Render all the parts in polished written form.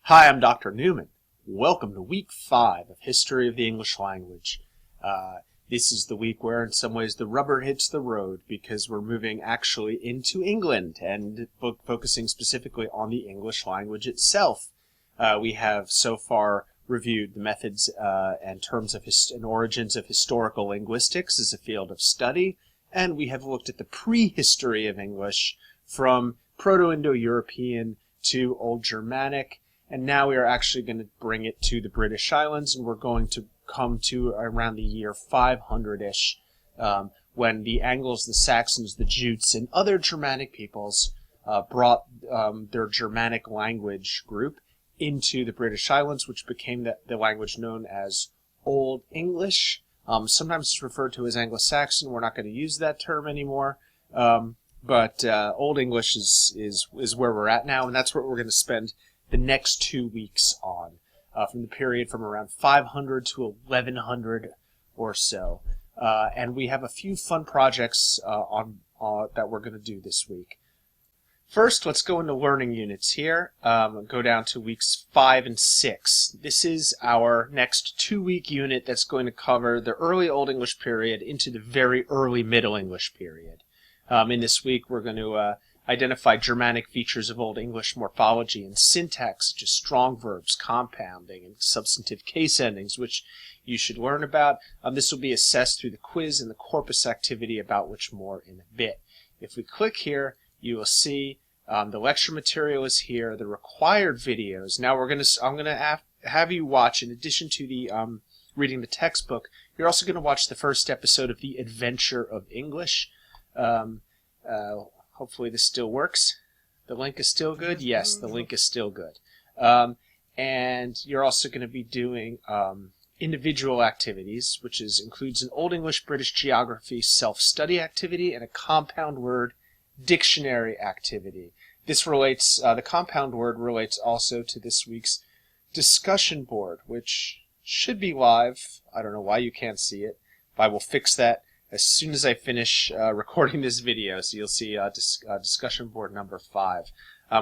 Hi, I'm Dr. Newman. Welcome to week 5 of History of the English Language. This is the week where in some ways the rubber hits the road because we're moving actually into England and focusing specifically on the English language itself. We have so far reviewed the methods and terms of and origins of historical linguistics as a field of study, and we have looked at the prehistory of English from Proto-Indo-European to Old Germanic. And now we are actually going to bring it to the British Islands, and we're going to come to around the year 500-ish, when the Angles, the Saxons, the Jutes, and other Germanic peoples brought their Germanic language group into the British Islands, which became the language known as Old English. Sometimes it's referred to as Anglo-Saxon. We're not going to use that term anymore, but Old English is where we're at now, and that's what we're going to spend the next 2 weeks on, from the period from around 500 to 1100 or so. And we have a few fun projects that we're going to do this week. First, let's go into learning units here. Go down to weeks 5 and 6. This is our next 2-week unit that's going to cover the early Old English period into the very early Middle English period. In this week, we're going to identify Germanic features of Old English morphology and syntax, such as strong verbs, compounding, and substantive case endings, which you should learn about. This will be assessed through the quiz and the corpus activity, about which more in a bit. If we click here, you will see the lecture material is here, the required videos. Now I'm going to have you watch, in addition to the reading the textbook, you're also going to watch the first episode of The Adventure of English. Hopefully this still works. The link is still good? Yes, the link is still good. And you're also going to be doing individual activities, which includes an Old English British Geography self-study activity and a compound word dictionary activity. This relates, the compound word relates also to this week's discussion board, which should be live. I don't know why you can't see it, but I will fix that as soon as I finish recording this video. So you'll see discussion board number 5,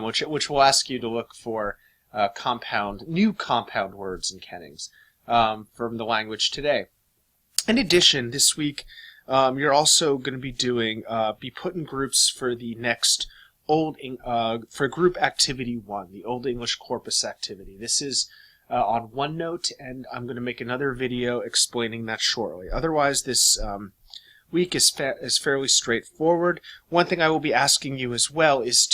which will ask you to look for new compound words and kennings from the language today. In addition, this week you're also going to be doing be put in groups for the next for group activity 1, the Old English corpus activity. This is on OneNote, and I'm going to make another video explaining that shortly. Otherwise, this week is fairly straightforward. One thing I will be asking you as well is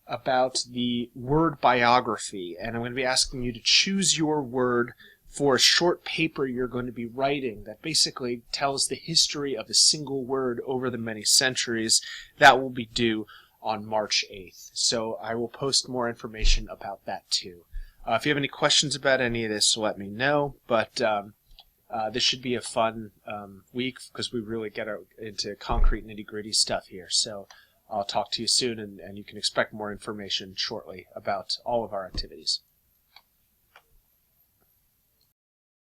about the word biography, and I'm going to be asking you to choose your word for a short paper you're going to be writing that basically tells the history of a single word over the many centuries. That will be due on March 8th. So I will post more information about that too. If you have any questions about any of this, let me know, but this should be a fun week because we really get into concrete nitty-gritty stuff here. So I'll talk to you soon, and you can expect more information shortly about all of our activities.